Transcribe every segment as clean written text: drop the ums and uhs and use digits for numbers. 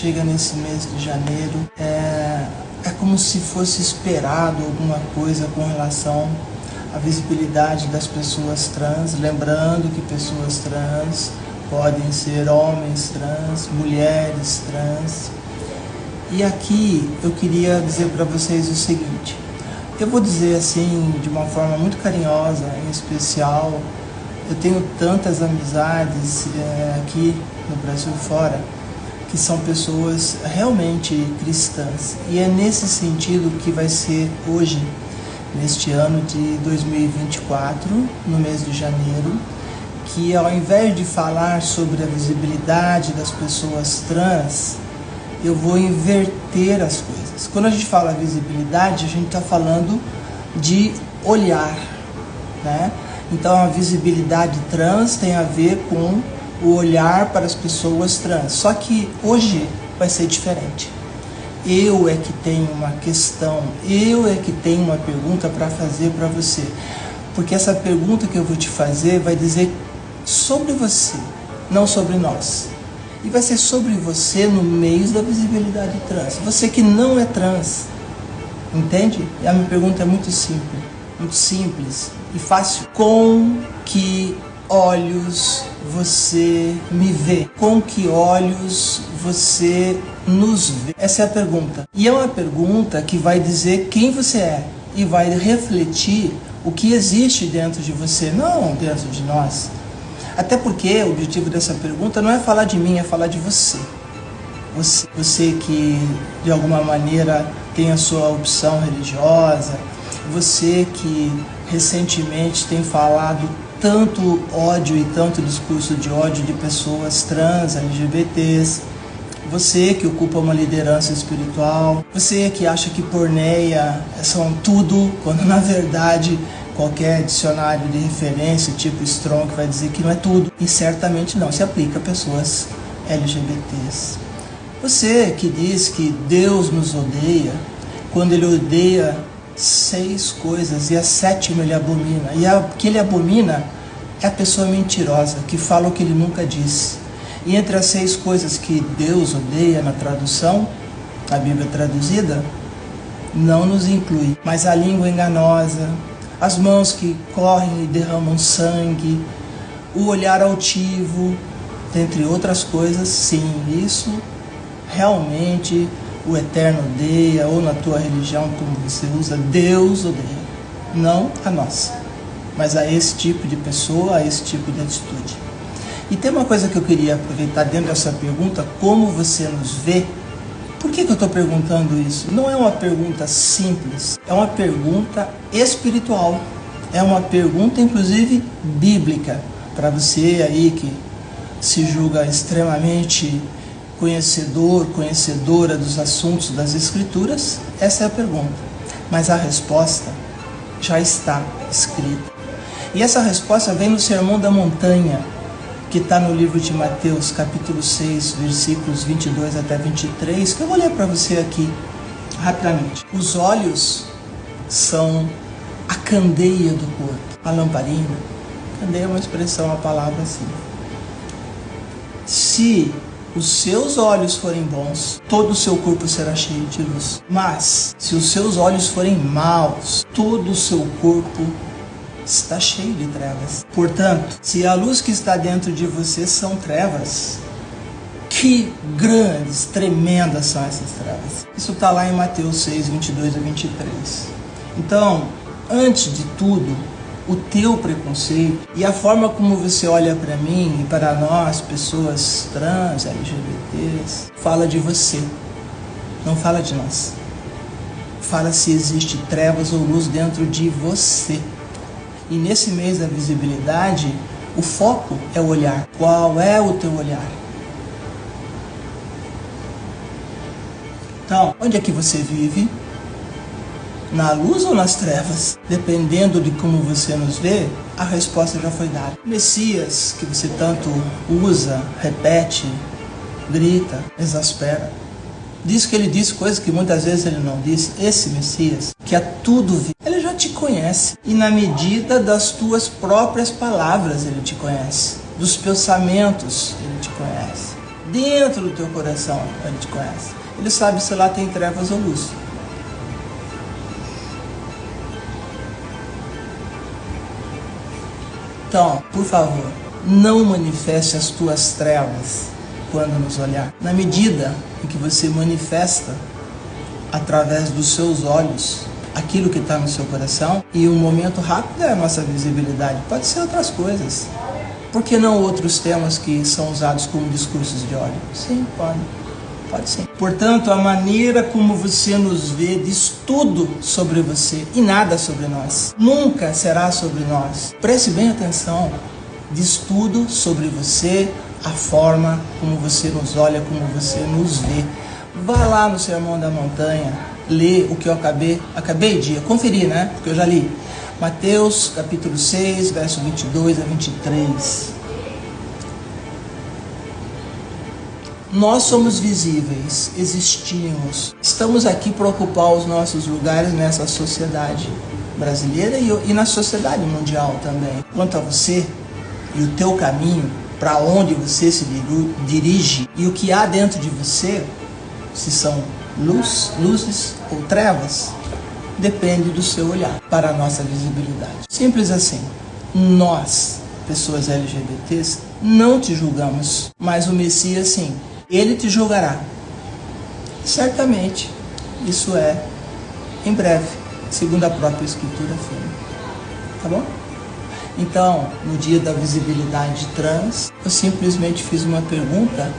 chega nesse mês de janeiro, é como se fosse esperado alguma coisa com relação à visibilidade das pessoas trans, lembrando que pessoas trans podem ser homens trans, mulheres trans. E aqui eu queria dizer para vocês o seguinte, eu vou dizer assim de uma forma muito carinhosa, em especial, eu tenho tantas amizades aqui no Brasil fora, que são pessoas realmente cristãs. E é nesse sentido que vai ser hoje, neste ano de 2024, no mês de janeiro, que ao invés de falar sobre a visibilidade das pessoas trans, eu vou inverter as coisas. Quando a gente fala visibilidade, a gente está falando de olhar, né? Então a visibilidade trans tem a ver com o olhar para as pessoas trans. Só que hoje vai ser diferente. Eu é que tenho uma questão, eu é que tenho uma pergunta para fazer para você. Porque essa pergunta que eu vou te fazer vai dizer sobre você, não sobre nós. E vai ser sobre você no meio da visibilidade trans. Você que não é trans, entende? E a minha pergunta é muito simples e fácil. Com que olhos você me vê? Com que olhos você nos vê? Essa é a pergunta. E é uma pergunta que vai dizer quem você é e vai refletir o que existe dentro de você, não dentro de nós. Até porque o objetivo dessa pergunta não é falar de mim, é falar de você. Você que de alguma maneira tem a sua opção religiosa, você que recentemente tem falado tanto ódio e tanto discurso de ódio de pessoas trans, LGBTs, você que ocupa uma liderança espiritual, você que acha que porneia são tudo, quando na verdade qualquer dicionário de referência, tipo Strong, vai dizer que não é tudo, e certamente não se aplica a pessoas LGBTs. Você que diz que Deus nos odeia, quando Ele odeia 6 coisas e a 7ª Ele abomina, e a que Ele abomina é a pessoa mentirosa, que fala o que Ele nunca disse. E entre as 6 coisas que Deus odeia na tradução, a Bíblia traduzida, não nos inclui, mas a língua enganosa, as mãos que correm e derramam sangue, o olhar altivo, entre outras coisas. Sim, isso realmente o Eterno odeia, ou na tua religião, como você usa, Deus odeia. Não a nós, mas a esse tipo de pessoa, a esse tipo de atitude. E tem uma coisa que eu queria aproveitar dentro dessa pergunta, como você nos vê. Por que eu estou perguntando isso? Não é uma pergunta simples, é uma pergunta espiritual. É uma pergunta, inclusive, bíblica. Para você aí que se julga extremamente conhecedor, conhecedora dos assuntos das Escrituras, essa é a pergunta. Mas a resposta já está escrita. E essa resposta vem no Sermão da Montanha, que está no livro de Mateus, capítulo 6, versículos 22 até 23, que eu vou ler para você aqui, rapidamente. Os olhos são a candeia do corpo, a lamparina. Candeia é uma expressão, uma palavra assim. Se os seus olhos forem bons, todo o seu corpo será cheio de luz. Mas, se os seus olhos forem maus, todo o seu corpo está cheio de trevas. Portanto, se a luz que está dentro de você são trevas, que grandes, tremendas são essas trevas. Isso está lá em Mateus 6, 22 a 23. Então, antes de tudo, o teu preconceito e a forma como você olha para mim e para nós, pessoas trans, LGBTs, fala de você, não fala de nós. Fala se existe trevas ou luz dentro de você. E nesse mês da visibilidade, o foco é o olhar. Qual é o teu olhar? Então, onde é que você vive? Na luz ou nas trevas? Dependendo de como você nos vê, a resposta já foi dada. O Messias, que você tanto usa, repete, grita, exaspera, diz que ele disse coisas que muitas vezes ele não disse. Esse Messias, que a tudo vive, ele já te conhece. E na medida das tuas próprias palavras ele te conhece. Dos pensamentos ele te conhece. dentro do teu coração, Ele te conhece. Ele sabe se lá tem trevas ou luz. Então, por favor, não manifeste as tuas trevas quando nos olhar. Na medida em que você manifesta através dos seus olhos aquilo que está no seu coração, e um momento rápido é a nossa visibilidade, pode ser outras coisas. Por que não outros temas que são usados como discursos de ódio? Sim, pode sim. Portanto, a maneira como você nos vê diz tudo sobre você e nada sobre nós. Nunca será sobre nós. Preste bem atenção. Diz tudo sobre você, a forma como você nos olha, como você nos vê. Vá lá no Sermão da Montanha, lê o que eu acabei de conferir, né? Porque eu já li. Mateus capítulo 6, verso 22 a 23. Nós somos visíveis, existimos, estamos aqui para ocupar os nossos lugares nessa sociedade brasileira e na sociedade mundial também. Quanto a você e o teu caminho, para onde você se dirige e o que há dentro de você, se são luzes ou trevas, depende do seu olhar para a nossa visibilidade. Simples assim. Nós, pessoas LGBTs, não te julgamos, mas o Messias sim. Ele te julgará. Certamente, isso é em breve, segundo a própria Escritura afirma. Tá bom? Então, no dia da visibilidade trans, eu simplesmente fiz uma pergunta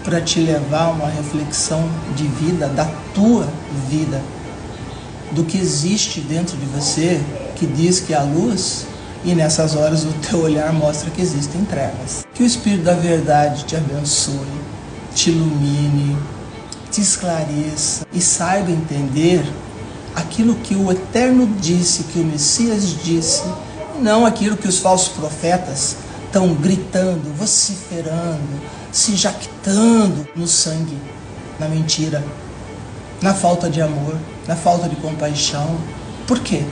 para te levar a uma reflexão de vida, da tua vida, do que existe dentro de você, que diz que há luz, e nessas horas o teu olhar mostra que existem trevas. Que o Espírito da Verdade te abençoe, te ilumine, te esclareça e saiba entender aquilo que o Eterno disse, que o Messias disse, e não aquilo que os falsos profetas estão gritando, vociferando, se jactando no sangue, na mentira, na falta de amor, na falta de compaixão. Por quê?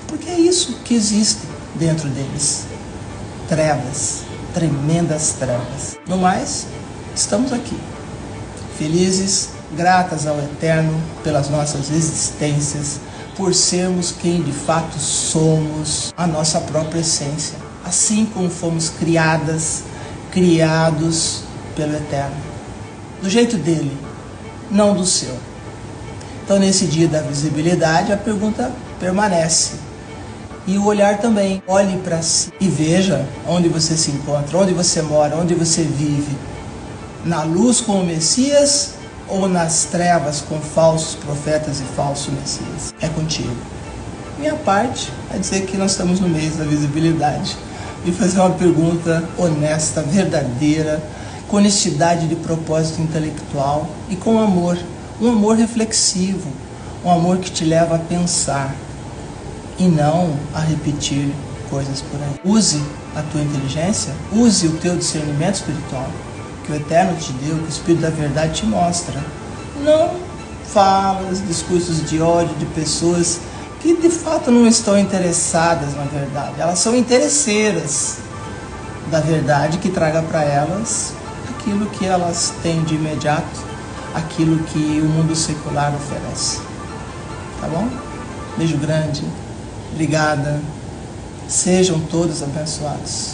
Porque é isso que existe dentro deles. Trevas, tremendas trevas. No mais, estamos aqui, felizes, gratas ao Eterno pelas nossas existências, por sermos quem de fato somos, a nossa própria essência, assim como fomos criados pelo Eterno, do jeito dele, não do seu. Então, nesse dia da visibilidade, a pergunta permanece. E o olhar também. Olhe para si e veja onde você se encontra, onde você mora, onde você vive. Na luz com o Messias ou nas trevas com falsos profetas e falsos Messias? É contigo. Minha parte é dizer que nós estamos no mês da visibilidade e fazer uma pergunta honesta, verdadeira, com honestidade de propósito intelectual e com amor. Um amor reflexivo, um amor que te leva a pensar e não a repetir coisas por aí. Use a tua inteligência, use o teu discernimento espiritual, que o Eterno te deu, que o Espírito da Verdade te mostra. Não falas, discursos de ódio de pessoas que de fato não estão interessadas na verdade. Elas são interesseiras da verdade que traga para elas aquilo que elas têm de imediato, aquilo que o mundo secular oferece. Tá bom? Beijo grande. Obrigada. Sejam todos abençoados.